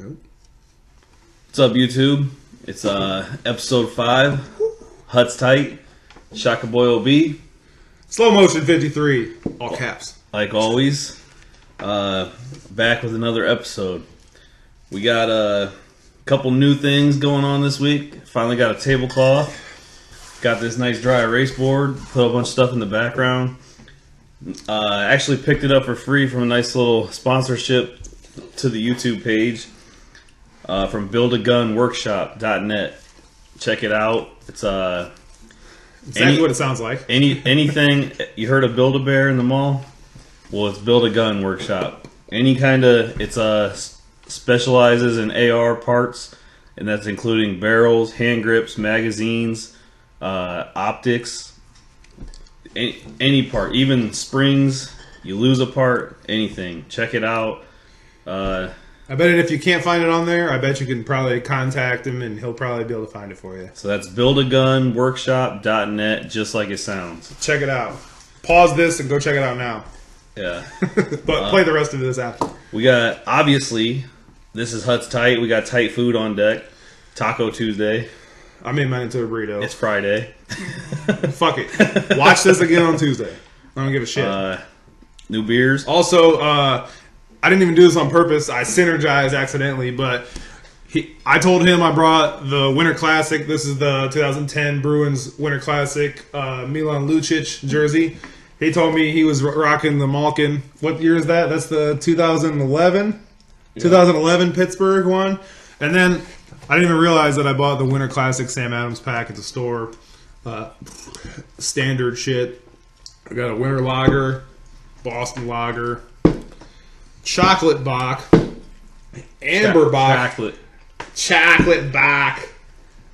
What's up, YouTube? It's episode 5. Hutstight. Shaka Boy OB. Slow motion 53. All caps. Like always. Back with another episode. We got a couple new things going on this week. Finally got a tablecloth. Got this nice dry erase board. Put a bunch of stuff in the background. Actually picked it up for free from a nice little sponsorship to the YouTube page from buildagunworkshop.net. Check it out. It's exactly what it sounds like. Anything you heard of Build-A-Bear in the mall? Well, it's Build a Gun Workshop. Any kind of specializes in AR parts, and that's including barrels, hand grips, magazines, optics, any part, even springs. You lose a part, anything. Check it out. I bet if you can't find it on there, I bet you can probably contact him and he'll probably be able to find it for you. So that's buildagunworkshop.net, just like it sounds. Check it out. Pause this and go check it out now. Yeah. But play the rest of this after. We got, obviously, this is Hut's Tight. We got tight food on deck. Taco Tuesday. I made mine into a burrito. It's Friday. Fuck it. Watch this again on Tuesday. I don't give a shit. New beers. Also, I didn't even do this on purpose. I synergized accidentally, but I told him I brought the Winter Classic. This is the 2010 Bruins Winter Classic Milan Lucic jersey. He told me he was rocking the Malkin. What year is that? That's the 2011? Yeah. 2011 Pittsburgh one. And then I didn't even realize that I bought the Winter Classic Sam Adams pack at the store. Standard shit. I got a Winter Lager, Boston Lager, Chocolate Bock, Amber Bock, Chocolate Bock.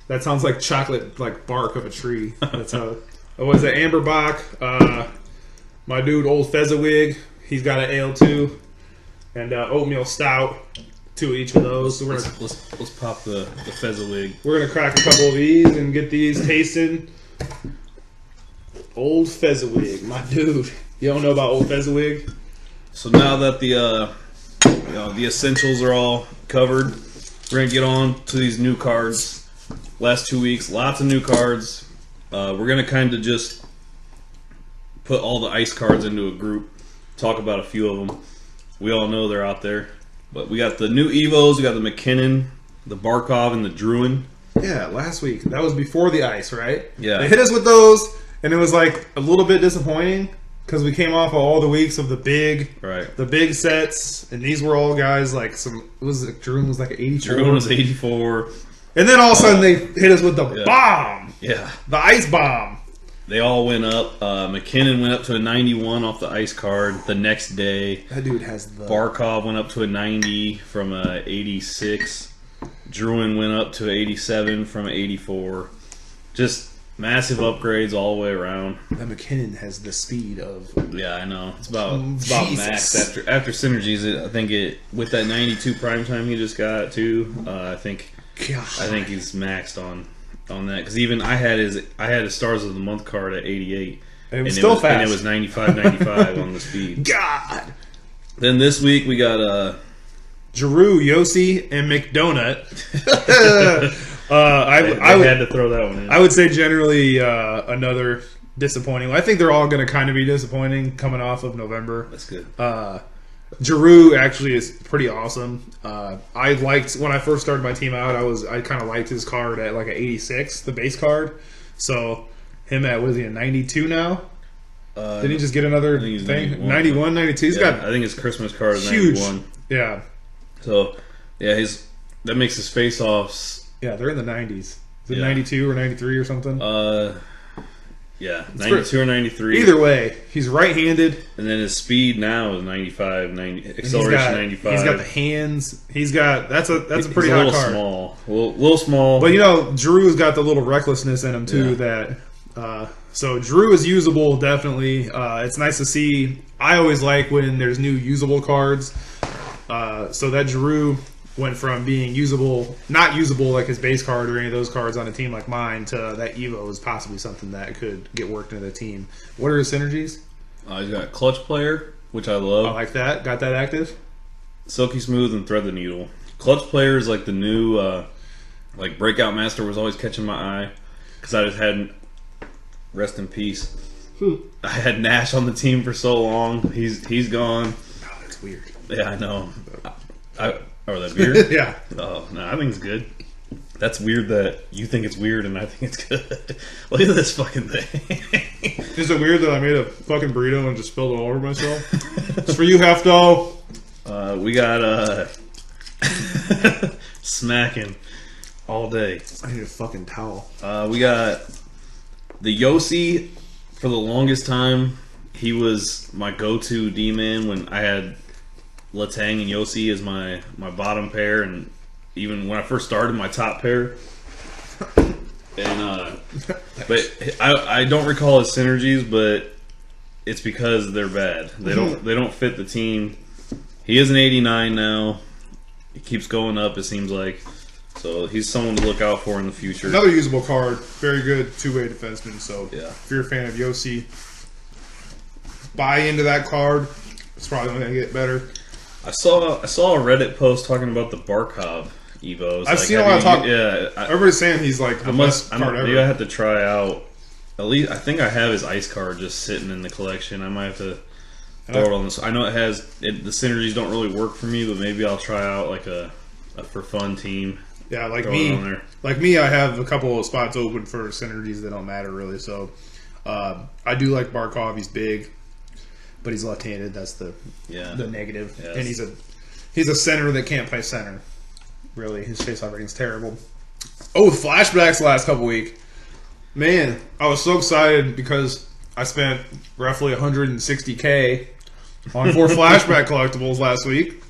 That sounds like chocolate, like bark of a tree. That's how. What was it? Amber Bock. My dude, Old Fezziwig. He's got an ale too, and oatmeal stout. 2 each of those. So let's pop the Fezziwig. We're gonna crack a couple of these and get these tasted. Old Fezziwig, my dude. You don't know about Old Fezziwig? So now that the essentials are all covered, we're gonna get on to these new cards. Last 2 weeks, lots of new cards. We're gonna kind of just put all the ice cards into a group, talk about a few of them. We all know they're out there, but we got the new Evos. We got the McKinnon, the Barkov, and the Druin. Yeah, last week. That was before the ice, right? Yeah. They hit us with those, and it was like a little bit disappointing. Because we came off of all the weeks of the big sets, and these were all guys like some. Druin was like 84. Druin was 84, and then all of a sudden they hit us with the bomb. Yeah, the ice bomb. They all went up. McKinnon went up to a 91 off the ice card the next day. That dude has the. Barkov went up to a 90 from a 86. Druin went up to an 87 from an 84. Just massive upgrades all the way around. That McKinnon has the speed of. Yeah, I know. It's about max after synergies. I think with that 92 prime time he just got too. I think he's maxed on that, because even I had his Stars of the Month card at 88, and it was fast. And it was 95 on the speed. God. Then this week we got Giroux, Yossi, and McDonut. I had to throw that one in. I would say generally another disappointing. I think they're all going to kind of be disappointing coming off of November. That's good. Giroux actually is pretty awesome. I liked when I first started my team out. I kind of liked his card at like an 86, the base card. So him at, what is he, a 92 now? Did he just get another thing? 91, 92. He's got. I think his Christmas card is huge. 91. Yeah. So yeah, that makes his face offs. Yeah, they're in the 90s. Is it 92 or 93 or something? Yeah, 92 or 93. Either way, he's right-handed. And then his speed now is 95, 90, acceleration 95. He's got the hands. He's got that's a pretty hot card. Small, a little small. But Drew's got the little recklessness in him too. Yeah. So Drew is usable, definitely. It's nice to see. I always like when there's new usable cards. So that Drew went from being not usable like his base card or any of those cards on a team like mine, to that Evo is possibly something that could get worked into the team. What are his synergies? He's got Clutch Player, which I love. I like that. Got that active. Silky Smooth and Thread the Needle. Clutch Player is like the new, like Breakout Master was always catching my eye because I just hadn't. Rest in peace. I had Nash on the team for so long. He's gone. Oh, that's weird. Yeah, I know. That beer? Yeah. Oh no, I think it's good. That's weird that you think it's weird and I think it's good. Look at this fucking thing. Is it weird that I made a fucking burrito and just spilled it all over myself? It's for you, Hefto. We got smacking all day. I need a fucking towel. We got the Yossi. For the longest time, he was my go-to D-man when I had Letang and Yossi as my bottom pair, and even when I first started, my top pair. And but I don't recall his synergies, but it's because they're bad. They don't fit the team. He is an 89 now. He keeps going up, it seems like. So he's someone to look out for in the future. Another usable card. Very good two-way defenseman. So yeah. If you're a fan of Yossi, buy into that card. It's probably going to get better. I saw a Reddit post talking about the Barkov Evos. I've seen a lot of talk. Yeah, everybody's saying he's like the best card ever. Maybe I have to try out. At least I think I have his ice card just sitting in the collection. I might have to throw it on this. I know it has the synergies don't really work for me, but maybe I'll try out like a for fun team. Yeah, like me, I have a couple of spots open for synergies that don't matter really. So I do like Barkov. He's big, but he's left-handed. That's the negative. Yes. And he's a center that can't play center. Really, his face-off rating's terrible. Oh, with flashbacks the last couple weeks, man, I was so excited because I spent roughly $160K on 4 flashback collectibles last week,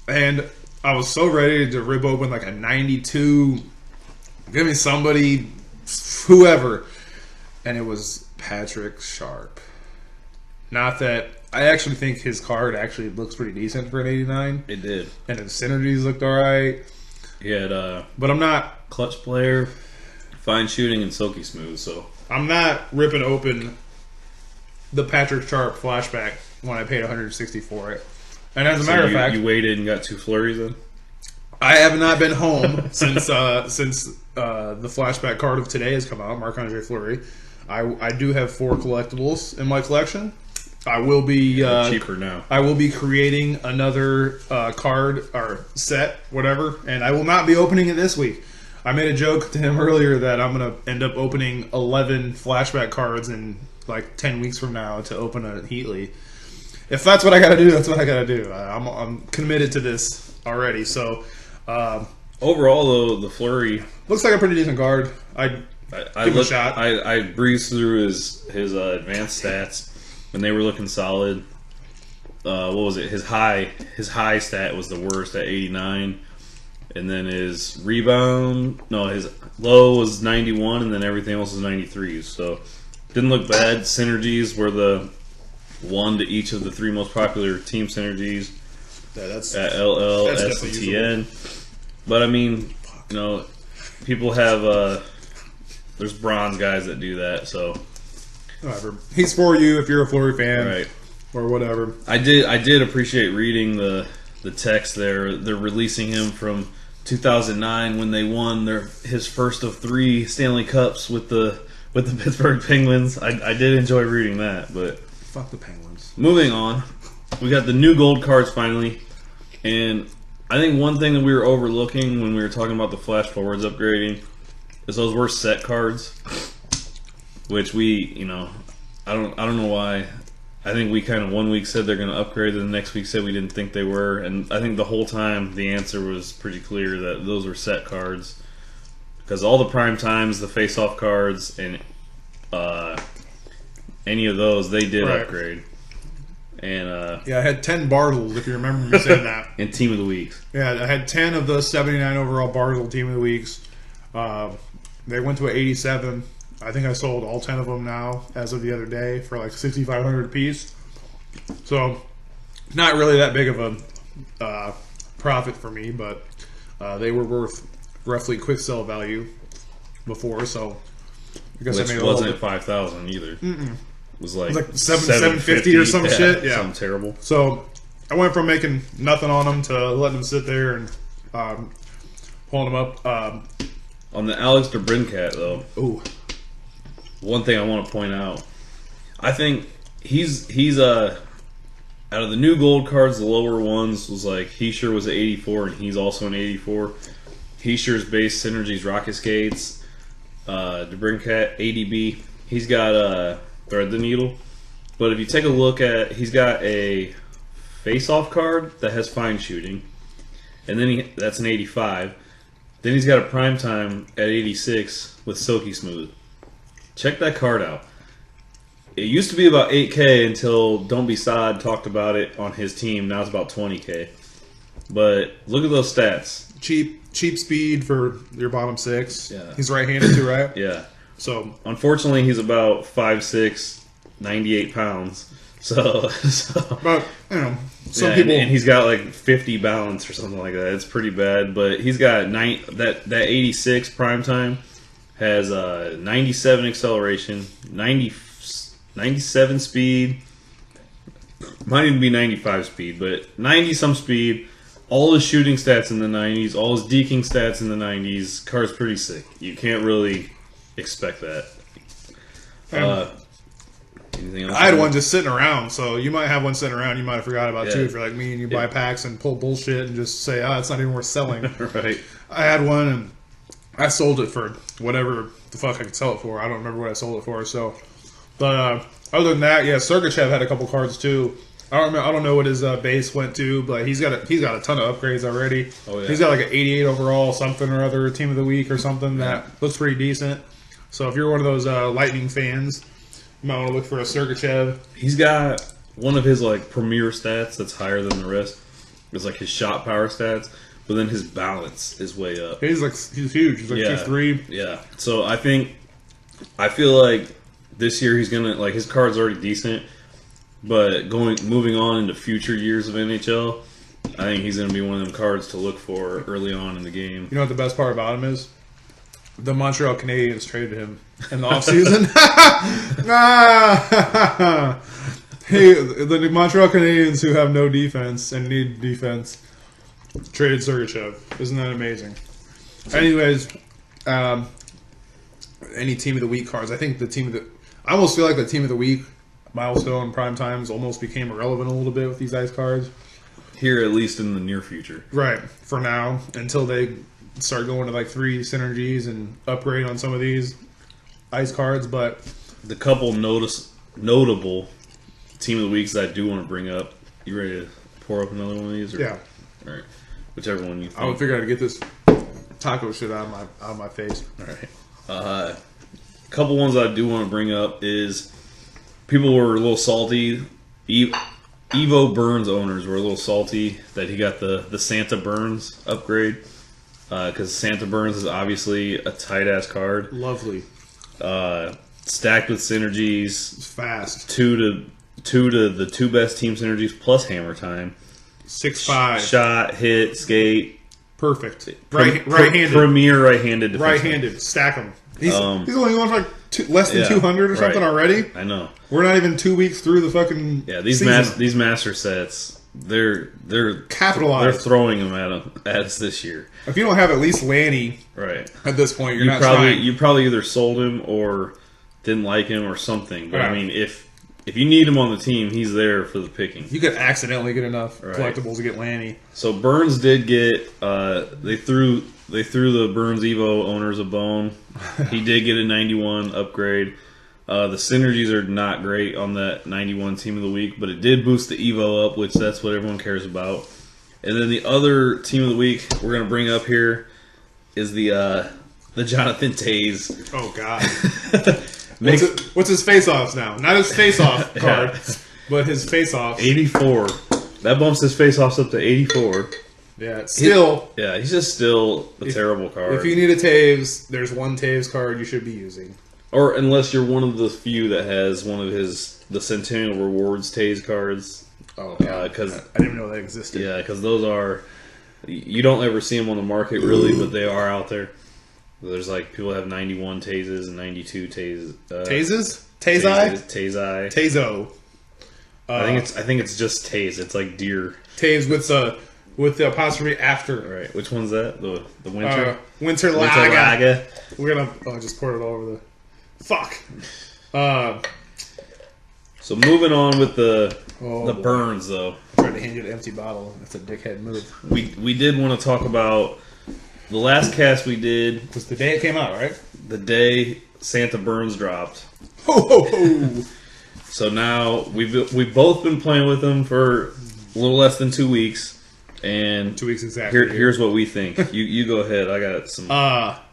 and I was so ready to rip open like a 92. Give me somebody, whoever. And it was Patrick Sharp. Not that I actually think his card actually looks pretty decent for an 89. It did. And his synergies looked alright. He had but I'm not Clutch Player, fine shooting, and silky smooth. So I'm not ripping open the Patrick Sharp flashback when I paid $160 for it. And as a matter of fact, you waited and got 2 flurries then? I have not been home since the flashback card of today has come out, Marc-Andre Fleury. I do have 4 collectibles in my collection. I will be cheaper now. I will be creating another card or set, whatever, and I will not be opening it this week. I made a joke to him earlier that I'm going to end up opening 11 flashback cards in like 10 weeks from now to open a Heatley. If that's what I got to do, that's what I got to do. I'm committed to this already. So overall, though, the Fleury looks like a pretty decent card. I give him a shot. I breezed through his advanced stats, and they were looking solid. What was it? His high stat was the worst at 89, and then his his low was 91, and then everything else was 93s. So didn't look bad. Synergies were the 1 to each of the 3 most popular team synergies. Yeah, that's at LL, that's S, and TN. But I mean, people have there's bronze guys that do that. So whatever. He's for you if you're a Fleury fan, right? Or whatever. I did appreciate reading the text there. They're releasing him from 2009 when they won his first of 3 Stanley Cups with the Pittsburgh Penguins. I did enjoy reading that, but fuck the Penguins. Moving on, we got the new gold cards finally, and I think one thing that we were overlooking when we were talking about the flash forwards upgrading is those were set cards, which we, I don't know why. I think we kind of one week said they're going to upgrade, and the next week said we didn't think they were, and I think the whole time the answer was pretty clear that those were set cards, because all the prime times, the face-off cards, and any of those, they did upgrade. And yeah, I had 10 Bartles, if you remember me saying that. And Team of the Weeks. Yeah, I had 10 of the 79 overall Bartle Team of the Weeks. They went to an 87. I think I sold all 10 of them now, as of the other day, for like $6,500 a piece. So, not really that big of a profit for me, but they were worth roughly quick sell value before, so I guess which I made wasn't $5,000 either. Mm-mm. It was like $750 or some shit. Yeah, something terrible. So I went from making nothing on them to letting them sit there and Pulling them up. On the Alex DeBrincat, though, Ooh. one thing I want to point out, I think he's out of the new gold cards, the lower ones was like Heischer was an 84, and he's also an 84. Heischer's base synergies, rocket skates, DeBrincat, ADB. He's got Thread the Needle. But if you take a look at, he's got a face-off card that has fine shooting, and then that's an 85. Then he's got a primetime at 86 with Silky Smooth. Check that card out. It used to be about 8K until Don't Be Sad talked about it on his team. Now it's about 20K. But look at those stats. Cheap speed for your bottom six. Yeah. He's right-handed too, right? Yeah. So unfortunately, he's about 5'6", 98 pounds. So but you know, some people, and he's got like 50 balance or something like that. It's pretty bad. But he's got that 86 primetime has 97 acceleration, 97 speed, might even be 95 speed, but 90 some speed. All his shooting stats in the 90s, all his deking stats in the 90s. Card's pretty sick. You can't really expect that. Anything else? I had one just sitting around, so you might have one sitting around you might have forgot about too if you're like me and you buy packs and pull bullshit and just say, it's not even worth selling. Right. I had one and I sold it for whatever the fuck I could sell it for. I don't remember what I sold it for. So, but other than that, Sergachev had a couple cards too. I don't know what his base went to, but he's got a ton of upgrades already. Oh, yeah. He's got like an 88 overall, something or other, team of the week or something that looks pretty decent. So if you're one of those Lightning fans, you might want to look for a Sergachev. He's got one of his like premier stats that's higher than the rest. It's like his shot power stats, but then his balance is way up. He's huge. He's like 2'3". Yeah. So I feel like this year he's gonna like his card's already decent. But moving on into future years of NHL, I think he's going to be one of them cards to look for early on in the game. You know what the best part about him is? The Montreal Canadiens traded him in the offseason. Hey, the Montreal Canadiens who have no defense and need defense traded Sergachev. Isn't that amazing? Anyways, any team of the week cards. I think I almost feel like the team of the week milestone prime times almost became irrelevant a little bit with these ice cards. Here, at least in the near future. Right, for now, until they start going to like 3 synergies and upgrade on some of these ice cards. But the couple notable team of the weeks that I do want to bring up, you ready to pour up another one of these? Or? Yeah. All right. Whichever one you think. I would figure out to get this taco shit out of my face. All right. A couple ones I do want to bring up is people were a little salty. Evo Burns owners were a little salty that he got the Santa Burns upgrade because Santa Burns is obviously a tight-ass card. Lovely. Stacked with synergies. It's fast. Two to the 2 best team synergies plus hammer time. 6'5". Shot, hit, skate. Perfect. Right-handed. Premier right-handed defenseman. Right-handed. Stack him. He's only going for like less than 200 or something already. I know. We're not even 2 weeks through the fucking these master sets. They're capitalized. They're throwing them at us this year. If you don't have at least Lanny, right at this point, you're not trying. You probably either sold him or didn't like him or something. But right. I mean, if you need him on the team, he's there for the picking. You could accidentally get enough collectibles to get Lanny. So Burns did get. They threw the Burns Evo owners a bone. He did get a 91 upgrade. The synergies are not great on that 91 team of the week, but it did boost the Evo up, which that's what everyone cares about. And then the other team of the week we're going to bring up here is the Jonathan Toews. Oh, God. What's his face-offs now? Not his face-off card, but his face-offs. 84. That bumps his face-offs up to 84. Yeah, still. He's just still a terrible card. If you need a Toews, there's one Toews card you should be using. Or unless you're one of the few that has one of the Centennial Rewards Toews cards. Oh, yeah. Because I didn't even know that existed. Yeah, because those are... You don't ever see them on the market, really, but they are out there. There's like people have 91 Toews and 92 Toews. Toews? Tazi? Tazi. Tazo. I think it's just Toews. It's like deer. Toews with with the apostrophe after. Right. Which one's that? The winter? Winter Lager. We're going to... Oh, I just poured it all over the... Fuck. So moving on with the burns, though. I tried to hand you an empty bottle. That's a dickhead move. We did want to talk about the last cast we did. It was the day it came out, right? The day Santa Burns dropped. Ho, ho, ho. So now we've both been playing with them for a little less than 2 weeks. And 2 weeks exactly. Here's what we think. You go ahead. I got some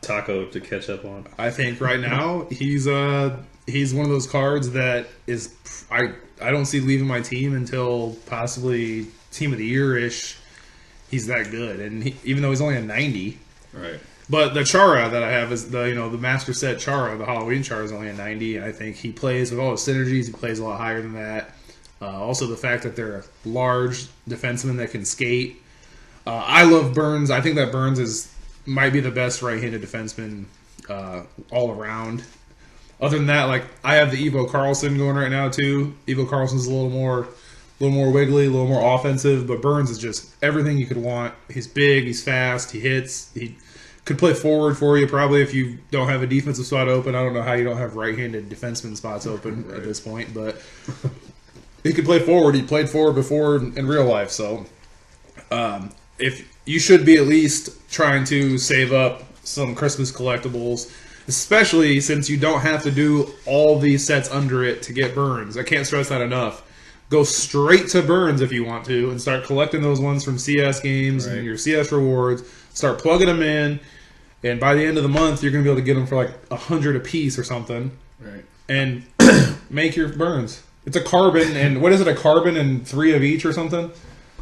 taco to catch up on. I think right now he's one of those cards that is I don't see leaving my team until possibly Team of the Year-ish. He's that good, and even though he's only a 90, right? But the Chara that I have is the Master Set Chara, the Halloween Chara is only a 90, and I think he plays with all his synergies. He plays a lot higher than that. Also, the fact that they're a large defenseman that can skate. I love Burns. I think that Burns might be the best right-handed defenseman all around. Other than that, like I have the Evo Karlsson going right now too. Evo Karlsson's a little more wiggly, a little more offensive, but Burns is just everything you could want. He's big, he's fast, he hits, he could play forward for you probably if you don't have a defensive spot open. I don't know how you don't have right-handed defenseman spots open at this point, but he could play forward. He played forward before in real life, so if you should be at least trying to save up some Christmas collectibles, especially since you don't have to do all these sets under it to get Burns. I can't stress that enough. Go straight to Burns if you want to and start collecting those ones from CS games and your CS rewards. Start plugging them in, and by the end of the month, you're going to be able to get them for like 100 a piece or something. Right. And make your Burns. It's a carbon, and what is it, a carbon and 3 of each or something?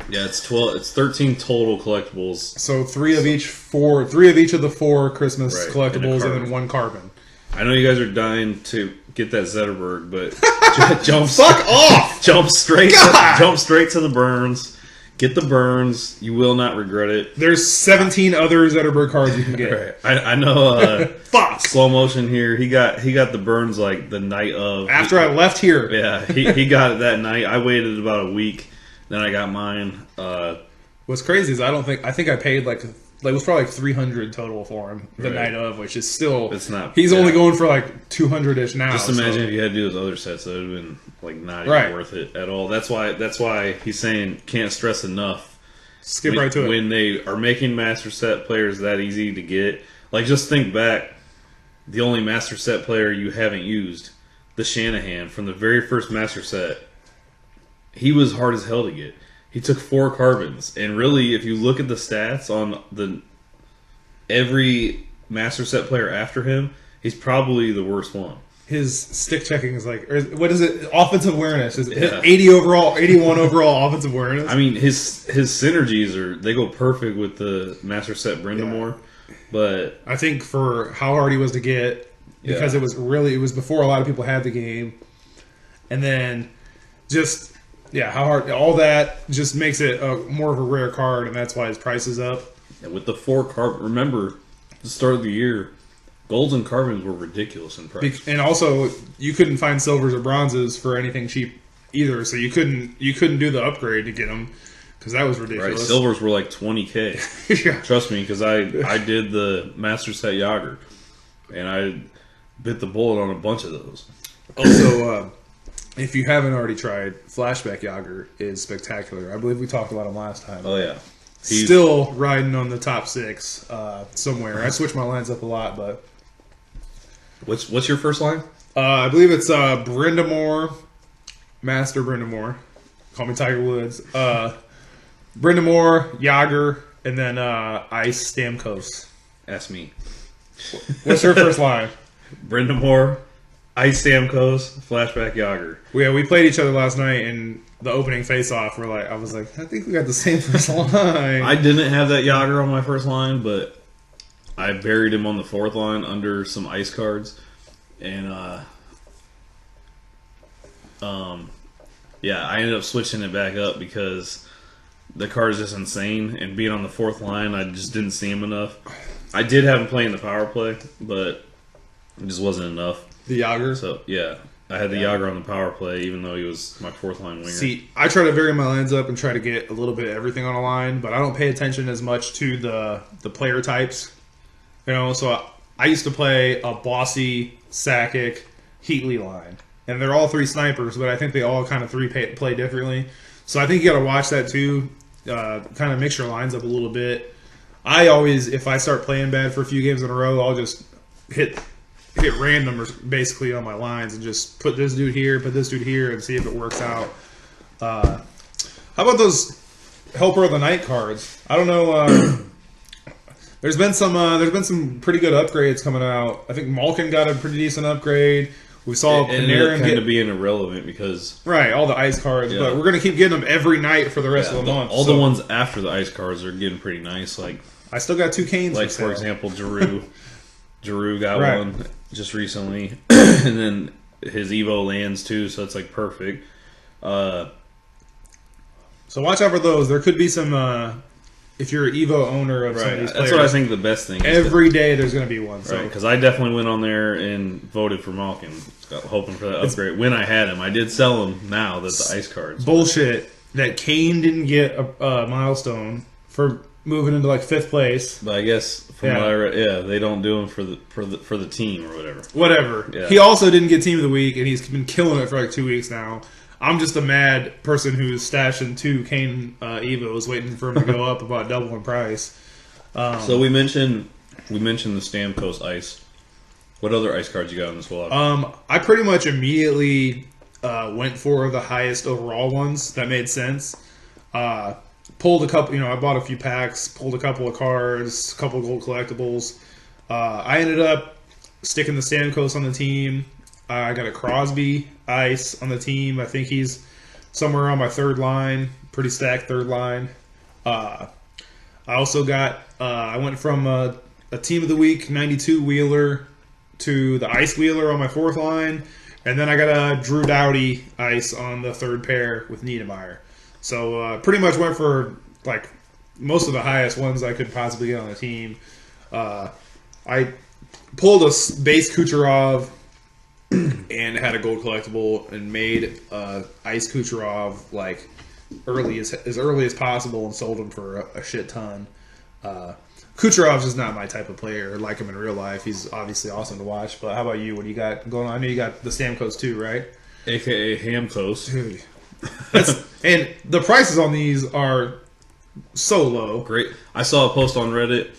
Yeah, it's 12. It's 13 total collectibles. So 3 of each of the 4 Christmas collectibles, and then 1 carbon. I know you guys are dying to get that Zetterberg, but fuck off! Jump straight to the Burns. Get the Burns. You will not regret it. There's 17 other Zetterberg cards you can get. Right. I know. Fuck. Slow motion here. He got the Burns like the night of. After I left here. Yeah, he got it that night. I waited about a week. Then I got mine. What's crazy is I think I paid like it was probably like 300 total for him the night of, which is still it's not. He's only going for like 200-ish now. Just imagine if you had to do those other sets, that would have been like not even worth it at all. That's why he's saying can't stress enough. Skip right to it. When they are making master set players that easy to get, like just think back, the only master set player you haven't used, the Shanahan from the very first master set. He was hard as hell to get. He took 4 carbons, and really, if you look at the stats on every master set player after him, he's probably the worst one. His stick checking is like, what is it? Offensive awareness is 80 overall, 81 overall offensive awareness. I mean, his synergies they go perfect with the master set Brindamore, but I think for how hard he was to get, because it was before a lot of people had the game, and then just. Yeah, how hard all that just makes it more of a rare card, and that's why his price is up. And with the 4 carbon, remember the start of the year, golds and carbons were ridiculous in price. And also, you couldn't find silvers or bronzes for anything cheap either, so you couldn't do the upgrade to get them because that was ridiculous. Right, silvers were like $20,000. Yeah. Trust me, because I did the Master Set Yager, and I bit the bullet on a bunch of those. Also. If you haven't already tried, Flashback Yager is spectacular. I believe we talked about him last time. Oh, yeah. He's still riding on the top 6 somewhere. I switch my lines up a lot, but... What's your first line? I believe it's Brindamore, Master Brindamore. Call me Tiger Woods. Brindamore, Yager, and then Ice Stamkos. Ask me. What's your first line? Brindamore, Ice Stamkos, Flashback Yager. Yeah, we played each other last night in the opening face-off. I was like, I think we got the same first line. I didn't have that Yager on my first line, but I buried him on the 4th line under some ice cards, and I ended up switching it back up because the card is just insane, and being on the 4th line, I just didn't see him enough. I did have him playing the power play, but it just wasn't enough. The Yager? So, yeah. I had the Yager on the power play, even though he was my fourth line winger. See, I try to vary my lines up and try to get a little bit of everything on a line, but I don't pay attention as much to the player types. You know, so I used to play a Bossy, Sakic, Heatley line, and they're all three snipers, but I think they all kind of play differently. So I think you got to watch that too. Kind of mix your lines up a little bit. I always, if I start playing bad for a few games in a row, I'll just hit random basically on my lines and just put this dude here, put this dude here, and see if it works out. How about those Helper of the Night cards? I don't know. There's been some pretty good upgrades coming out. I think Malkin got a pretty decent upgrade. We saw Panarin kind of being irrelevant because all the ice cards, but we're gonna keep getting them every night for the rest of the month. All the ones after the ice cards are getting pretty nice. Like I still got 2 Canes. Like for example, Giroux got one just recently, and then his Evo lands too, so it's like perfect. So watch out for those. There could be some. If you're an Evo owner of some of these players, that's what I think the best thing is. Every day there's going to be one. Right, because I definitely went on there and voted for Malkin, hoping for that upgrade. When I had him, I did sell him now that the ice cards. Bullshit that Kane didn't get a milestone for moving into like 5th place. But I guess from what I read, they don't do them for the team or whatever. Whatever. Yeah. He also didn't get Team of the Week, and he's been killing it for like 2 weeks now. I'm just a mad person who's stashing 2 Kane Evos, waiting for him to go up about double in price. So we mentioned the Stamkos ice. What other ice cards you got on this wall? I pretty much immediately went for the highest overall ones. That made sense. Pulled a couple. I bought a few packs. Pulled a couple of cards, a couple of gold collectibles. I ended up sticking the Stamkos on the team. I got a Crosby ice on the team. I think he's somewhere on my 3rd line. Pretty stacked 3rd line. I also got... I went from a Team of the Week 92 Wheeler to the Ice Wheeler on my 4th line. And then I got a Drew Doughty ice on the 3rd pair with Niedermeyer. So pretty much went for like most of the highest ones I could possibly get on the team. I pulled a base Kucherov and had a gold collectible and made Ice Kucherov like as early as possible and sold him for a shit ton. Kucherov's just not my type of player. I like him in real life. He's obviously awesome to watch. But how about you? What do you got going on? I know you got the Stamkos too, right? AKA Hamkos. Dude. And the prices on these are so low. Great. I saw a post on Reddit.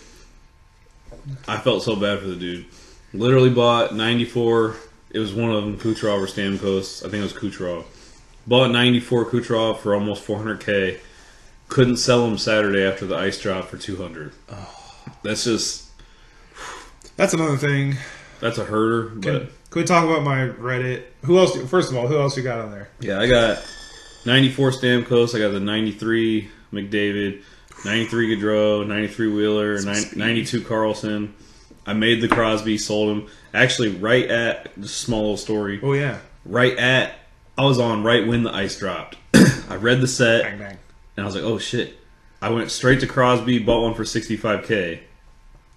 I felt so bad for the dude. Literally bought 94. It was one of them, Kucherov or Stamkos. I think it was Kucherov. Bought 94 Kucherov for almost $400K. Couldn't sell him Saturday after the ice drop for $200. Oh. That's just... That's another thing. That's a herder. But can we talk about my Reddit? Who else? First of all, who else you got on there? Yeah, I got 94 Stamkos. I got the 93 McDavid, 93 Gaudreau, 93 Wheeler, 92 Carlson. I made the Crosby, sold him. Actually, right at, just a small little story. Oh, yeah. I was on right when the ice dropped. I read the set, bang, bang. And I was like, oh, shit. I went straight to Crosby, bought one for $65K.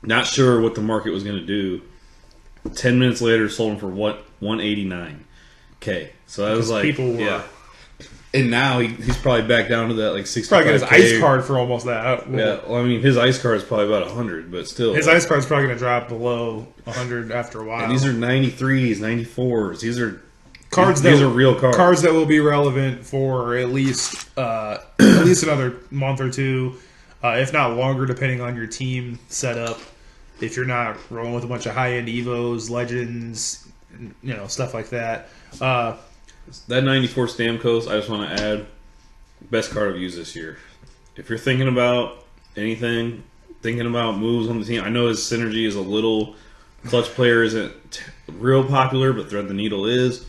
Not sure what the market was going to do. 10 minutes later, sold him for $189K. So that was like, people were... yeah. And now he's probably back down to that like 65K. Probably got his ice card for almost that. Yeah, well, I mean, his ice card is probably about 100, but still. His ice card is probably going to drop below 100 after a while. And these are 93s, 94s. These are cards. These are real cards. Cards that will be relevant for at least another month or two, if not longer, depending on your team setup. If you're not rolling with a bunch of high-end Evos, Legends, stuff like that. That 94 Stamkos, I just want to add, best card I've used this year. If you're thinking about anything, thinking about moves on the team, I know his synergy is a little, clutch player isn't real popular, but Thread the Needle is.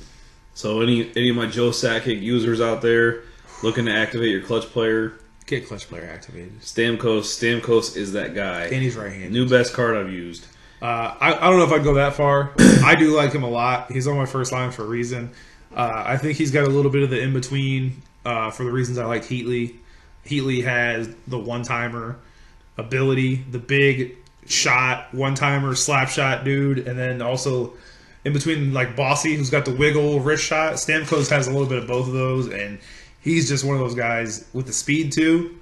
So any of my Joe Sakic users out there looking to activate your clutch player, get clutch player activated. Stamkos is that guy. And he's right-handed. New best card I've used. I don't know if I'd go that far. I do like him a lot. He's on my first line for a reason. I think he's got a little bit of the in-between for the reasons I like Heatley. Heatley has the one-timer ability, the big shot, one-timer, slap shot dude, and then also in between like Bossy, who's got the wiggle wrist shot. Stamkos has a little bit of both of those, and he's just one of those guys with the speed too.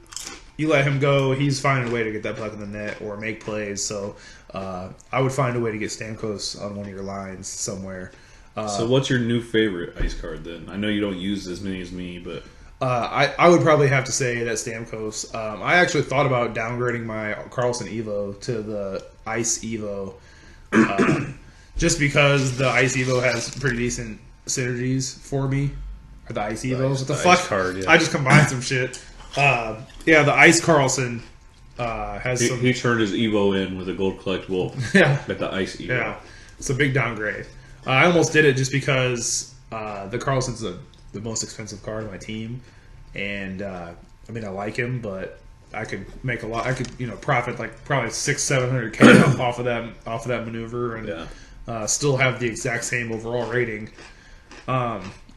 You let him go, he's finding a way to get that puck in the net or make plays. So I would find a way to get Stamkos on one of your lines somewhere. So what's your new favorite ice card then? I know you don't use as many as me, but I would probably have to say that Stamkos. I actually thought about downgrading my Carlson Evo to the Ice Evo, just because the Ice Evo has pretty decent synergies for me. Or the Ice Evo? What the fuck? Card, yeah. I just combined some shit. Yeah, the Ice Carlson has some. He turned his Evo in with a gold collectible. Yeah, at the Ice Evo. Yeah, it's a big downgrade. I almost did it just because the Carlson's the most expensive card on my team, and I mean I like him, but I could make a lot. I could profit like probably $600-700K off of that maneuver, and still have the exact same overall rating.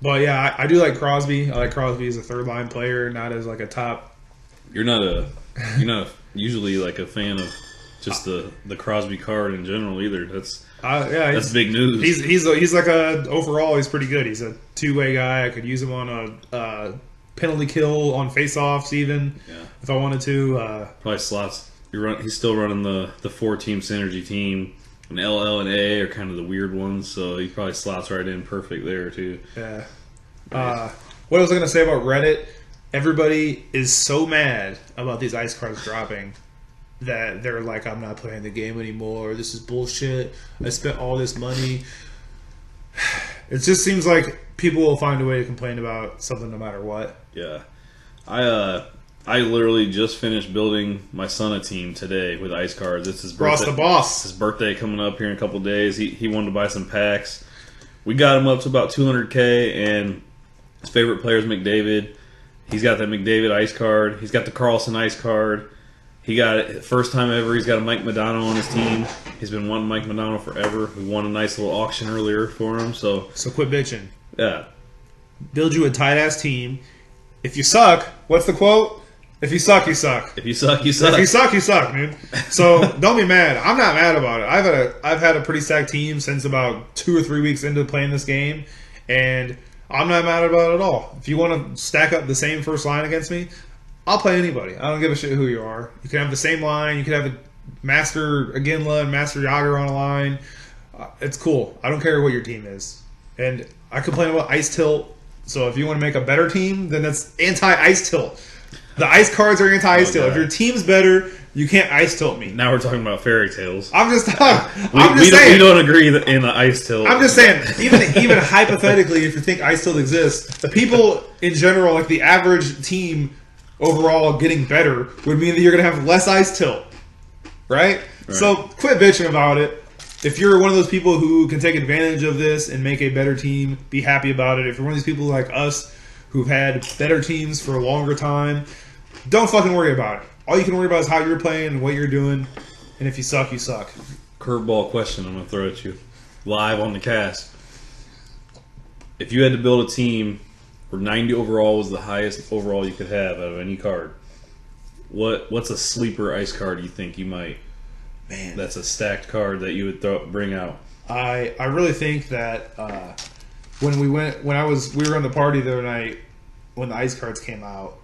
But yeah, I do like Crosby. I like Crosby as a third line player, not as like a top. You're not usually like a fan of just the Crosby card in general either. That's big news. He's like overall he's pretty good. He's a two-way guy. I could use him on a penalty kill on face-offs even if I wanted to. Probably slots. He's still running the 4-team synergy team. And LL and A are kind of the weird ones, so he probably slots right in perfect there too. Yeah. What was I going to say about Reddit? Everybody is so mad about these ice cards dropping that they're like, I'm not playing the game anymore. This is bullshit. I spent all this money. It just seems like people will find a way to complain about something no matter what. Yeah. I literally just finished building my son a team today with ice cards. It's his birthday. Ross the boss. His birthday coming up here in a couple days. He wanted to buy some packs. We got him up to about $200K, and his favorite player is McDavid. He's got that McDavid ice card. He's got the Carlson ice card. He got it first time ever. He's got a Mike Modano on his team. He's been wanting Mike Modano forever. We won a nice little auction earlier for him. So quit bitching. Yeah. Build you a tight-ass team. If you suck, what's the quote? If you suck, you suck. If you suck, you suck. If you suck, you suck, dude. So don't be mad. I'm not mad about it. I've had a pretty stacked team since about 2 or 3 weeks into playing this game, and I'm not mad about it at all. If you want to stack up the same first line against me, I'll play anybody. I don't give a shit who you are. You can have the same line. You can have a Master Aginla and Master Yager on a line. It's cool. I don't care what your team is. And I complain about Ice Tilt. So if you want to make a better team, then that's anti-Ice Tilt. The ice cards are anti-ice tilt. If your team's better, you can't ice tilt me. Now we're talking about fairy tales. I'm just saying. We don't agree in the ice tilt. I'm just saying, even hypothetically, if you think ice tilt exists, the people in general, like the average team overall getting better, would mean that you're going to have less ice tilt. Right? So quit bitching about it. If you're one of those people who can take advantage of this and make a better team, be happy about it. If you're one of these people like us who've had better teams for a longer time, don't fucking worry about it. All you can worry about is how you're playing and what you're doing. And if you suck, you suck. Curveball question I'm going to throw at you. Live on the cast. If you had to build a team where 90 overall was the highest overall you could have out of any card, what's a sleeper ice card you think you might... Man, that's a stacked card that you would bring out. I really think that when we were in the party the other night when the ice cards came out,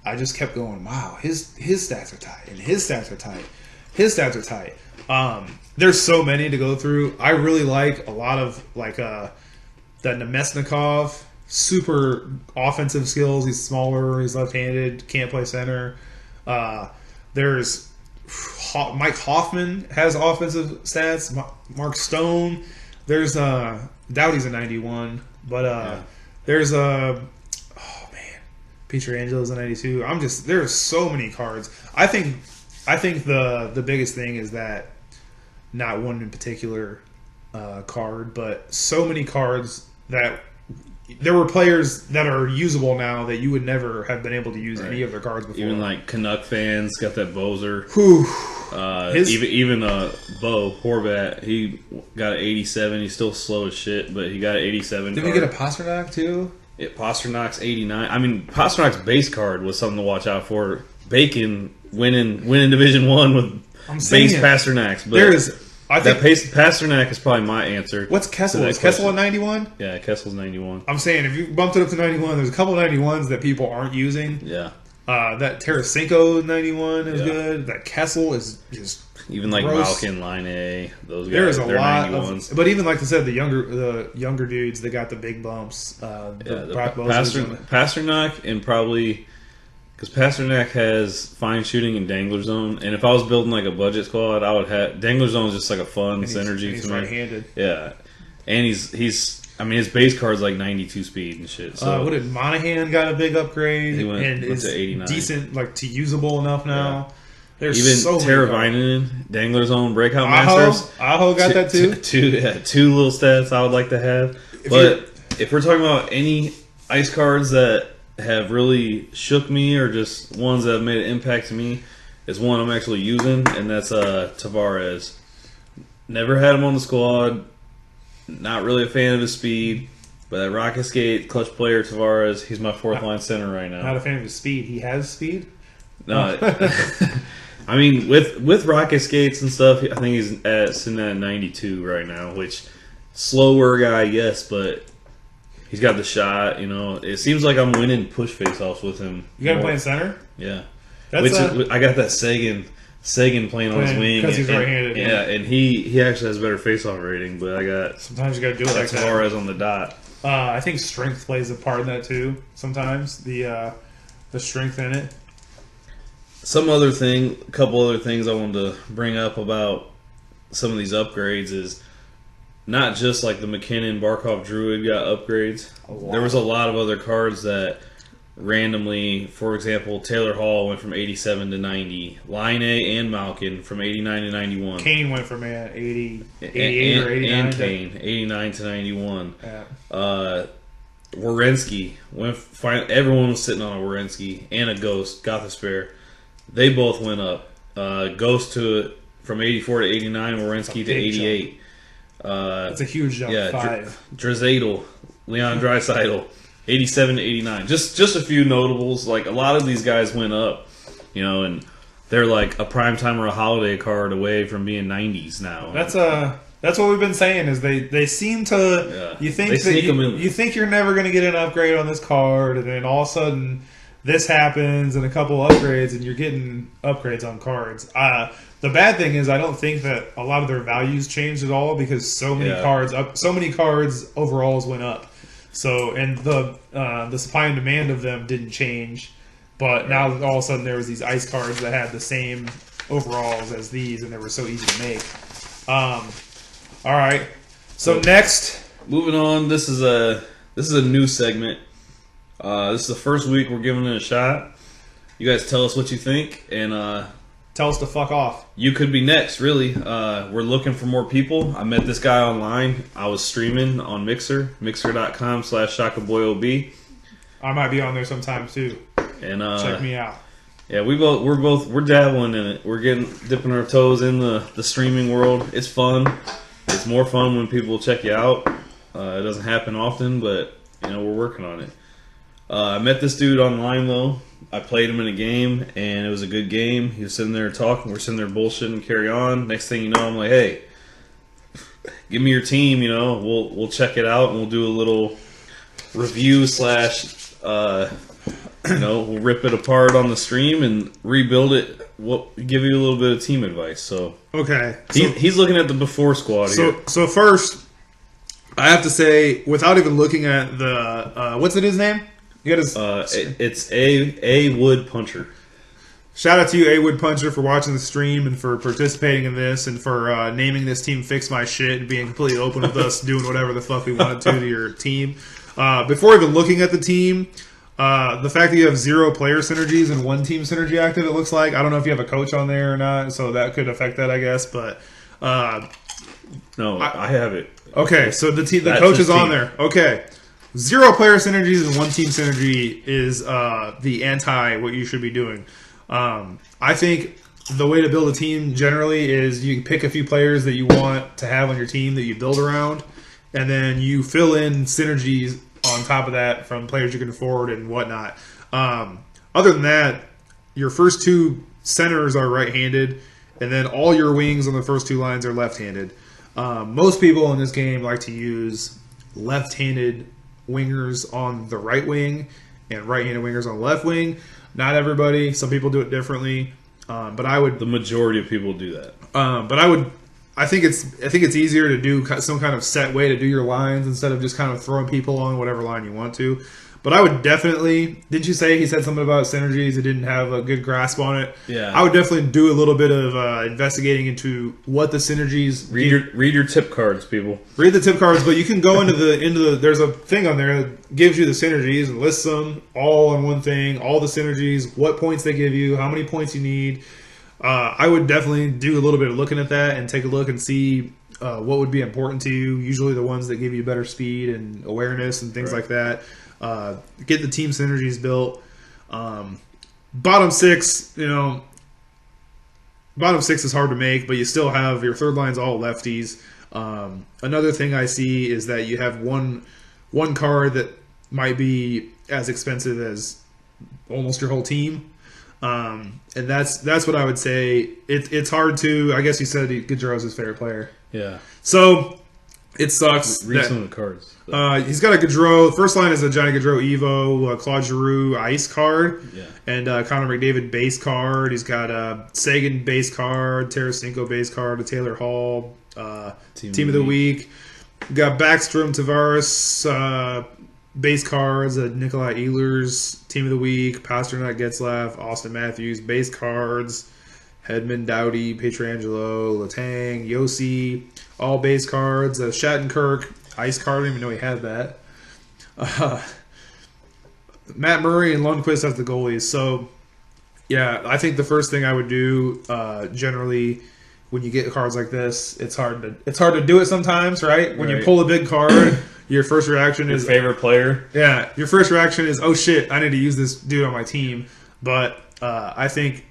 I just kept going, wow, his stats are tight, and his stats are tight. His stats are tight. There's so many to go through. I really like a lot of the Nemesnikov, super offensive skills. He's smaller, he's left-handed, can't play center. There's Mike Hoffman has offensive stats. Mark Stone. There's Doughty's a 91, but there's Pietrangelo a 92. There's so many cards. I think the biggest thing is that not one in particular card, but so many cards that there were players that are usable now that you would never have been able to use any of their cards before. Even like Canuck fans got that Bozer. Even Bo Horvat, he got an 87. He's still slow as shit, but he got an 87. Did we get a Pasternak too? Pasternak's 89. I mean, Pasternak's base card was something to watch out for. Bacon winning Division 1 with base Pasternaks. But I think Pasternak is probably my answer. What's Kessel? Is Kessel a 91? Yeah, Kessel's 91. I'm saying if you bumped it up to 91, there's a couple of 91s that people aren't using. Yeah. That Tarasenko 91 is good. That Kessel is just even like gross. Malkin, Line, those guys. There's a lot 91s. of, but even like I said, the younger dudes, they got the big bumps. The Pasternak and probably because Pasternak has fine shooting in Dangler zone, and if I was building like a budget squad, I would have Dangler zone is just like a fun synergy. He's to me. right-handed. Yeah, and he's. I mean, his base card's like 92 speed and shit. So what did Monahan got a big upgrade? He went is to 89. Decent, like to usable enough now. Yeah. There's even so Teravainen, Dangler's own breakout masters. Aho got that too. Two little stats I would like to have. If we're talking about any ice cards that have really shook me or just ones that have made an impact to me, is one I'm actually using, and that's Tavares. Never had him on the squad. Not really a fan of his speed, but that rocket skate clutch player Tavares, he's my fourth line center right now. Not a fan of his speed. He has speed. No, I mean with rocket skates and stuff, I think he's sitting at 92 right now. Which slower guy, yes, but he's got the shot. You know, it seems like I'm winning push face-offs with him. You got him playing center. Yeah, I got that Sagan playing on his wing because he's right-handed. Yeah, and he actually has a better face-off rating, but I got sometimes you got to do it like Tavares on the dot. I think strength plays a part in that too. Sometimes the strength in it. A couple other things I wanted to bring up about some of these upgrades is not just like the McKinnon, Barkov, Druid got upgrades. There was a lot of other cards that randomly, for example, Taylor Hall went from 87 to 90. Line and Malkin from 89 to 91. Kane went from 88 or 89 and Kane, 89 to 91. Yeah. Werenski everyone was sitting on a Werenski and a Ghost, Gothsphere. They both went up. Ghost from 84 to 89, Werenski to 88. That's a huge jump. Yeah, 5. Draisaitl, Leon Draisaitl, 87 to 89. Just a few notables. Like a lot of these guys went up, you know, and they're like a primetime or a holiday card away from being 90s now. That's what we've been saying is they seem to you think you're never going to get an upgrade on this card, and then all of a sudden this happens and a couple upgrades and you're getting upgrades on cards. The bad thing is I don't think that a lot of their values changed at all because so many cards overalls went up. So and the supply and demand of them didn't change, but now all of a sudden there was these ice cards that had the same overalls as these and they were so easy to make. All right. So next, moving on. This is a new segment. This is the first week we're giving it a shot. You guys tell us what you think, and tell us to fuck off. You could be next, really. We're looking for more people. I met this guy online. I was streaming on Mixer, mixer.com/shakaboyob. I might be on there sometime too. And check me out. Yeah, we're dabbling in it. We're dipping our toes in the streaming world. It's fun. It's more fun when people check you out. It doesn't happen often, but you know we're working on it. I met this dude online though. I played him in a game, and it was a good game. He was sitting there talking. We're sitting there bullshitting, carry on. Next thing you know, I'm like, hey, give me your team. You know, we'll check it out, and we'll do a little review / we'll rip it apart on the stream and rebuild it. We'll give you a little bit of team advice. So okay, he's looking at the before squad here. So first, I have to say, without even looking at the what's his name? You got his. It's a Wood Puncher. Shout out to you, A Wood Puncher, for watching the stream and for participating in this and for naming this team "Fix My Shit" and being completely open with us doing whatever the fuck we wanted to your team. Before even looking at the team. The fact that you have 0 player synergies and 1 team synergy active, it looks like. I don't know if you have a coach on there or not, so that could affect that, I guess. But no, I have it. Okay, so the coach is on there. Okay, 0 player synergies and 1 team synergy is the anti what you should be doing. I think the way to build a team generally is you pick a few players that you want to have on your team that you build around, and then you fill in synergies on top of that from players you can afford and whatnot. Other than that, your first 2 centers are right-handed, and then all your wings on the first 2 lines are left-handed. Most people in this game like to use left-handed wingers on the right wing and right-handed wingers on the left wing. Not everybody. Some people do it differently. But I would. The majority of people do that. But I would. I think it's easier to do some kind of set way to do your lines instead of just kind of throwing people on whatever line you want to. But I would definitely. Didn't you say he said something about synergies? He didn't have a good grasp on it. Yeah. I would definitely do a little bit of investigating into what the synergies. Read your tip cards, people. Read the tip cards, but you can go into the. There's a thing on there that gives you the synergies and lists them all on one thing. All the synergies, what points they give you, how many points you need. I would definitely do a little bit of looking at that and take a look and see what would be important to you. Usually the ones that give you better speed and awareness and things like that. Get the team synergies built. Bottom 6, bottom 6 is hard to make, but you still have your third line's all lefties. Another thing I see is that you have one card that might be as expensive as almost your whole team. And that's what I would say. It's hard to. I guess you said Gaudreau's his favorite player. Yeah. So it sucks. Read some of the cards. He's got a Gaudreau. First line is a Johnny Gaudreau Evo, Claude Giroux Ice card, and Connor McDavid base card. He's got a Sagan base card, Tarasenko base card, a Taylor Hall team of the week. Got Backstrom, Tavares base cards, Nikolai Ehlers team of the week, Pasternak, Getzlaf, Austin Matthews base cards, Hedman, Doughty, Pietrangelo, Letang, Yossi, all base cards, Shattenkirk ice card. I didn't even know he had that. Matt Murray and Lundqvist as the goalies. So, yeah, I think the first thing I would do, generally, when you get cards like this, it's hard to do it sometimes, right? When you pull a big card, your first reaction is your favorite player. Yeah, your first reaction is, oh shit, I need to use this dude on my team. But I think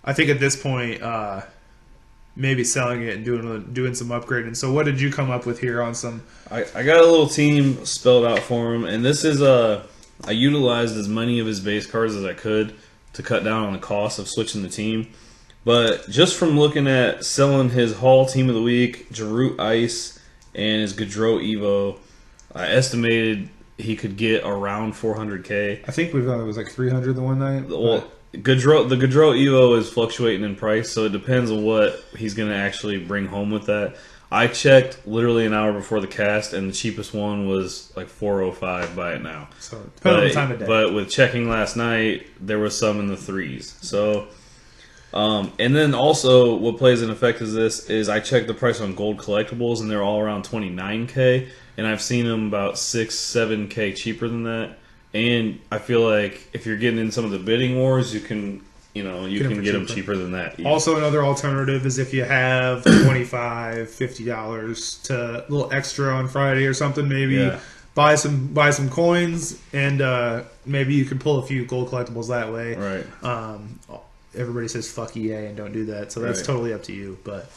at this point, maybe selling it and doing some upgrading. So what did you come up with here on some? I got a little team spelled out for him, and this is I utilized as many of his base cards as I could to cut down on the cost of switching the team. But just from looking at selling his Hall team of the week, Giroux Ice, and his Gaudreau Evo, I estimated he could get around $400K. I think it was like 300 the one night. Well, the Gaudreau Evo is fluctuating in price, so it depends on what he's going to actually bring home with that. I checked literally an hour before the cast, and the cheapest one was like $405 by it now. So depending on the time of day. But with checking last night, there was some in the threes. So, and then also what plays an effect is this is I checked the price on gold collectibles, and they're all around $29K, and I've seen them about $6-7K cheaper than that. And I feel like if you're getting in some of the bidding wars, you can get them cheaper than that. Yeah. Also, another alternative is if you have $25, $50 to a little extra on Friday or something, maybe buy some coins, and maybe you can pull a few gold collectibles that way. Right. Everybody says fuck EA and don't do that, so that's totally up to you. But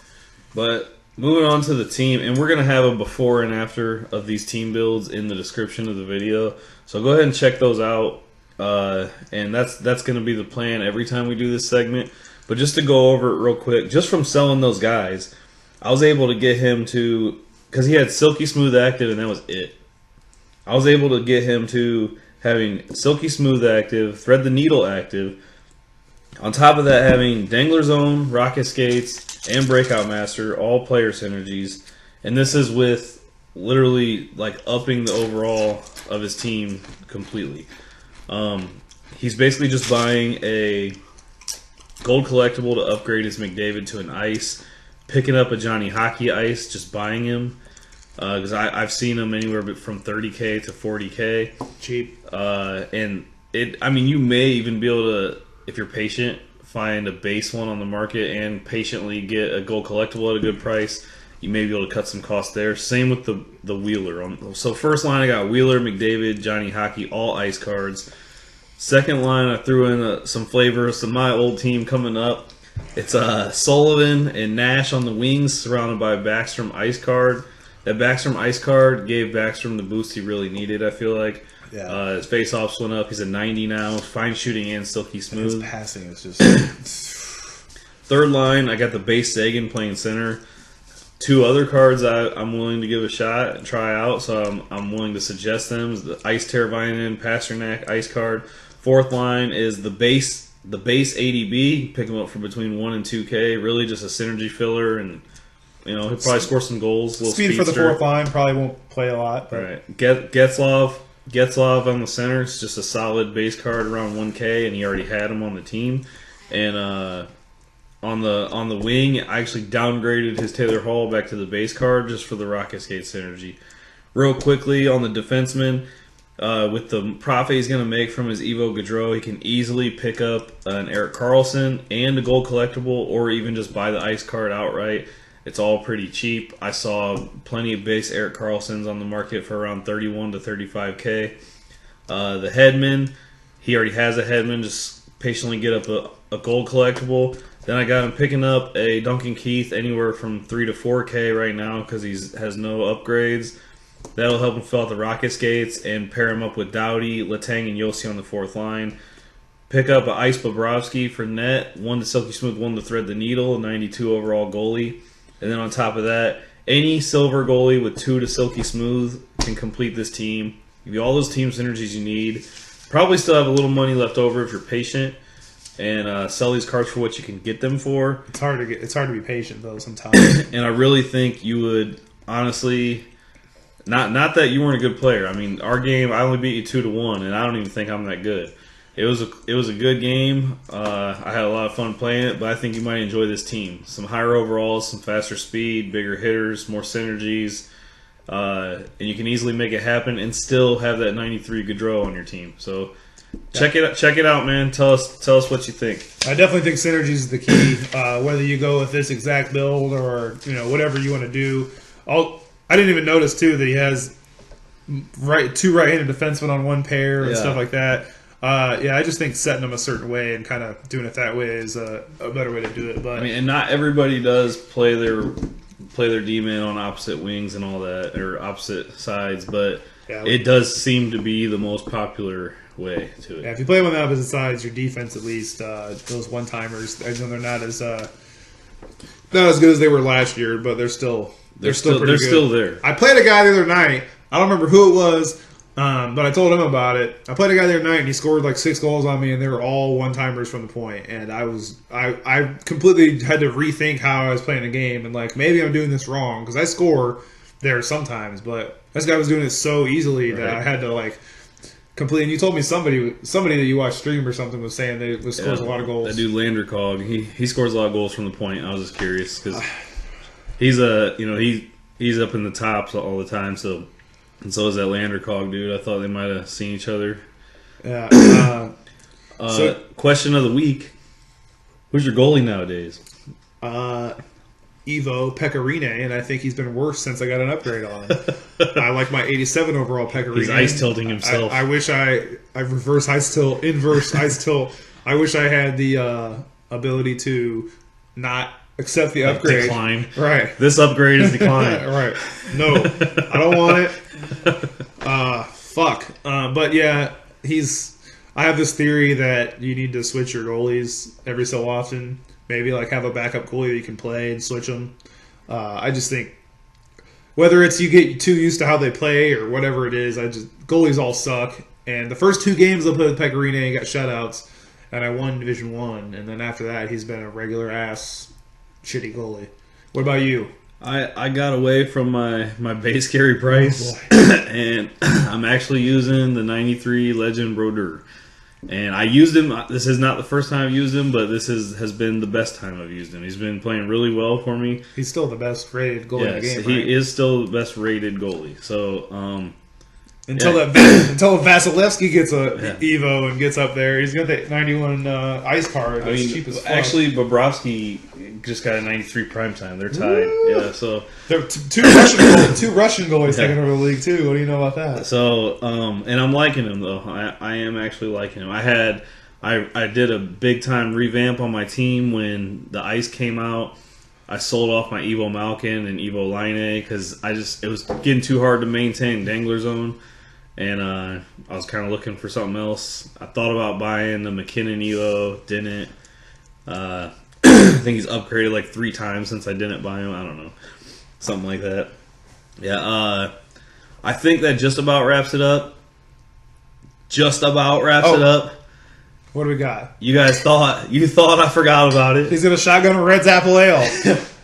moving on to the team, and we're gonna have a before and after of these team builds in the description of the video. So go ahead and check those out. And that's going to be the plan every time we do this segment. But just to go over it real quick, just from selling those guys, I was able to get him to, because he had Silky Smooth active and that was it. I was able to get him to having Silky Smooth active, Thread the Needle active. On top of that, having Dangler Zone, Rocket Skates, and Breakout Master, all player synergies. And this is with literally like upping the overall of his team completely. He's basically just buying a gold collectible to upgrade his McDavid to an ice, picking up a Johnny Hockey Ice, just buying him, because I've seen him anywhere from 30K to 40K. Cheap. And you may even be able to, if you're patient, find a base one on the market and patiently get a gold collectible at a good price. You may be able to cut some costs there. Same with the Wheeler. So first line, I got Wheeler, McDavid, Johnny Hockey, all ice cards. Second line, I threw in some flavors to my old team coming up. It's Sullivan and Nash on the wings, surrounded by Backstrom ice card. That Backstrom ice card gave Backstrom the boost he really needed, I feel like. Yeah. His face-offs went up. He's a 90 now. Fine shooting and silky smooth. His passing is just... Third line, I got the base Sagan playing center. 2 other cards I'm willing to give a shot and try out, so I'm willing to suggest them. The Ice Teravainen, Pasternak, Ice card. Fourth line is the base ADB. Pick him up for between 1 and 2K. Really just a synergy filler, and he'll probably score some goals. Speed for the fourth line, probably won't play a lot. But. Right. Getzlov on the center is just a solid base card around 1K, and he already had him on the team. And on the wing, I actually downgraded his Taylor Hall back to the base card just for the Rocket Skate synergy. Real quickly on the defenseman, with the profit he's going to make from his Ivo Gaudreau, he can easily pick up an Erik Karlsson and a gold collectible, or even just buy the ice card outright. It's all pretty cheap. I saw plenty of base Erik Karlssons on the market for around 31 to 35K. The Hedman, he already has a Hedman. Just patiently get up a gold collectible. Then I got him picking up a Duncan Keith anywhere from 3 to 4K right now because he has no upgrades. That'll help him fill out the Rocket Skates and pair him up with Doughty, Letang, and Yossi on the fourth line. Pick up an Ice Bobrovsky for net, 1 to Silky Smooth, 1 to Thread the Needle, a 92 overall goalie. And then on top of that, any silver goalie with 2 to Silky Smooth can complete this team. Give you all those team synergies you need. Probably still have a little money left over if you're patient. And sell these cards for what you can get them for. It's hard to be patient though sometimes. And I really think you would honestly, not that you weren't a good player. I mean, our game, I only beat you 2-1, and I don't even think I'm that good. It was a good game. I had a lot of fun playing it, but I think you might enjoy this team. Some higher overalls, some faster speed, bigger hitters, more synergies, and you can easily make it happen and still have that 93 Gaudreau on your team. So. Check it out, man. Tell us what you think. I definitely think synergy is the key. Whether you go with this exact build or whatever you want to do. I didn't even notice too that he has 2 right-handed defensemen on one pair and stuff like that. I just think setting them a certain way and kind of doing it that way is a better way to do it. But I mean, and not everybody does play their D-man on opposite wings and all that, or opposite sides, but it does seem to be the most popular way to it. Yeah, if you play them on the opposite sides, your defense at least, those one-timers, I know they're not as good as they were last year, but they're still pretty good. They're still there. I played a guy the other night. I don't remember who it was, but I told him about it. I played a guy the other night, and he scored like 6 goals on me, and they were all one-timers from the point. And I completely had to rethink how I was playing the game, and like maybe I'm doing this wrong because I score there sometimes, but this guy was doing it so easily that I had to like. Completely, and you told me somebody that you watched stream or something was saying they scores a lot of goals. That dude Landerkog, he scores a lot of goals from the point. I was just curious because he's he's up in the tops all the time. So is that Landerkog dude. I thought they might have seen each other. Yeah. Question of the week: who's your goalie nowadays? Ivo Pecorine, and I think he's been worse since I got an upgrade on him. I like my 87 overall Pecorine. He's ice tilting himself. I wish I reverse ice tilt, inverse ice tilt. I wish I had the ability to not accept the upgrade. Decline. Right. This upgrade is decline. Right. No, I don't want it. Fuck. But yeah, I have this theory that you need to switch your goalies every so often. Maybe like have a backup goalie that you can play and switch them. I just think whether it's you get too used to how they play or whatever it is, goalies all suck. And the first 2 games I played with Pecorine, got shutouts, and I won Division 1. And then after that, he's been a regular ass shitty goalie. What about you? I got away from my base carry price, and I'm actually using the 93 Legend Brodeur. And I used him. This is not the first time I've used him, but this has been the best time I've used him. He's been playing really well for me. He's still the best rated goalie in the game, right? He is still the best rated goalie. So until Vasilevsky gets a Evo and gets up there, he's got that 91 ice card. That's cheap as fuck. Actually, Bobrovsky just got a 93 primetime. They're tied. Woo! Yeah, so there are two Russian goalies taking over the league too. What do you know about that? So, and I'm liking him though. I am actually liking him. I did a big time revamp on my team when the ice came out. I sold off my Evo Malkin and Evo Line because it was getting too hard to maintain Dangler Zone. And I was kind of looking for something else. I thought about buying the McKinnon Evo, didn't. I think he's upgraded like 3 times since I didn't buy him. I don't know. Something like that. Yeah, I think that just about wraps it up. Just about wraps it up. What do we got? You guys thought I forgot about it. He's gonna shotgun a Red's Apple Ale.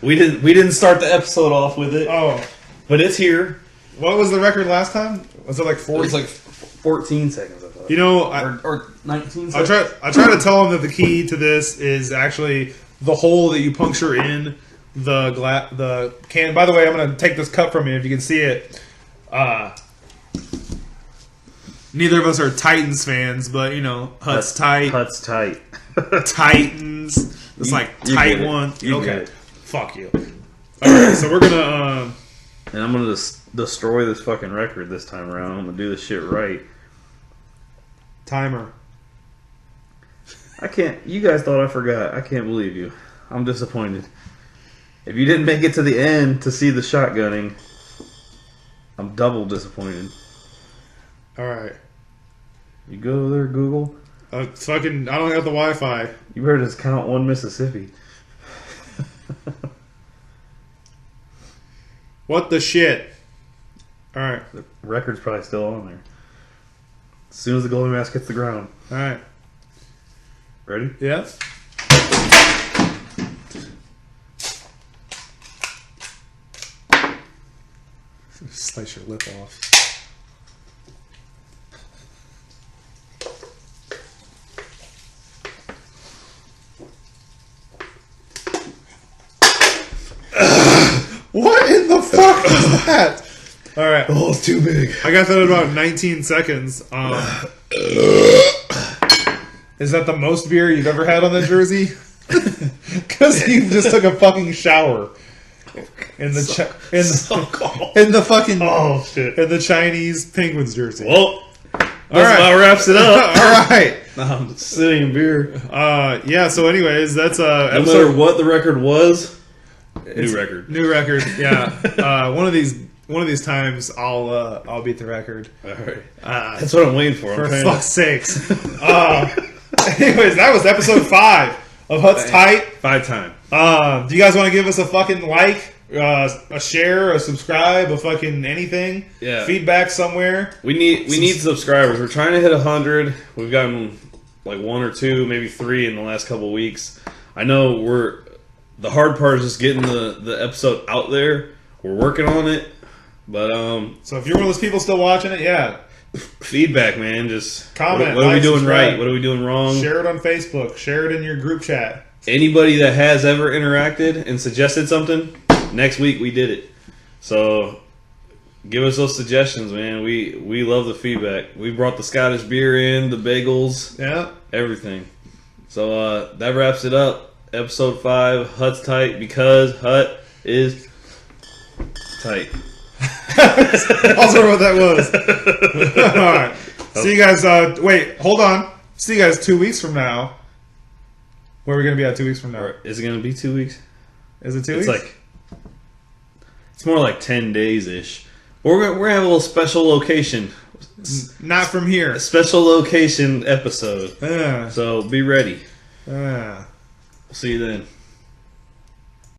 We didn't start the episode off with it. Oh. But it's here. What was the record last time? Was it like 40? It was like 14 seconds, I thought. You know, or 19 seconds. I try to tell him that the key to this is actually the hole that you puncture in the can. By the way, I'm going to take this cup from you if you can see it. Neither of us are Titans fans, but, you know, hutstight. Hutstight. Titans. It's like tight one. Okay. Fuck you. Alright, so we're going to... And I'm going to destroy this fucking record this time around. I'm going to do this shit right. Timer. I can't... You guys thought I forgot. I can't believe you. I'm disappointed. If you didn't make it to the end to see the shotgunning, I'm double disappointed. Alright. You go there, Google. I don't have the Wi-Fi. You better just count one Mississippi. What the shit? Alright. The record's probably still on there. As soon as the goalie mask hits the ground. Alright. Ready? Yeah. Slice your lip off. What in the fuck is that? Alright. Oh, it's too big. I got that in about 19 seconds. Is that the most beer you've ever had on that jersey? Because you just took a fucking shower. In the fucking in the Chinese Penguins jersey. Well, that about wraps it up. All right. I'm just sitting in beer. Yeah. So, anyways, that's no matter what the record was. New record. Yeah. One of these times I'll beat the record. All right. That's what I'm waiting for. For fuck's sakes. Anyways, that was episode 5 of hutstight. 5 times. Do you guys want to give us a fucking like, a share, a subscribe, a fucking anything? Yeah. Feedback somewhere. We need subscribers. We're trying to hit 100. We've gotten like 1 or 2, maybe 3 in the last couple of weeks. I know the hard part is just getting the episode out there. We're working on it. But so if you're one of those people still watching it, yeah. Feedback, man. Just comment. What are we doing subscribe. right? What are we doing wrong? Share it on Facebook. Share it in your group chat. Anybody that has ever interacted and suggested something, next week we did it. So give us those suggestions, man. We love the feedback. We brought the Scottish beer in, the bagels, everything. So that wraps it up. Episode 5, hutstight, because hut is tight. Also what that was. Alright. See you guys, wait, hold on. See you guys 2 weeks from now. Where are we going to be at 2 weeks from now? Is it going to be 2 weeks? Is it 2 weeks? weeks? It's more like 10 days-ish. We're going to have a little special location. Not from here. A special location episode. Yeah. So be ready. Yeah. We'll see you then.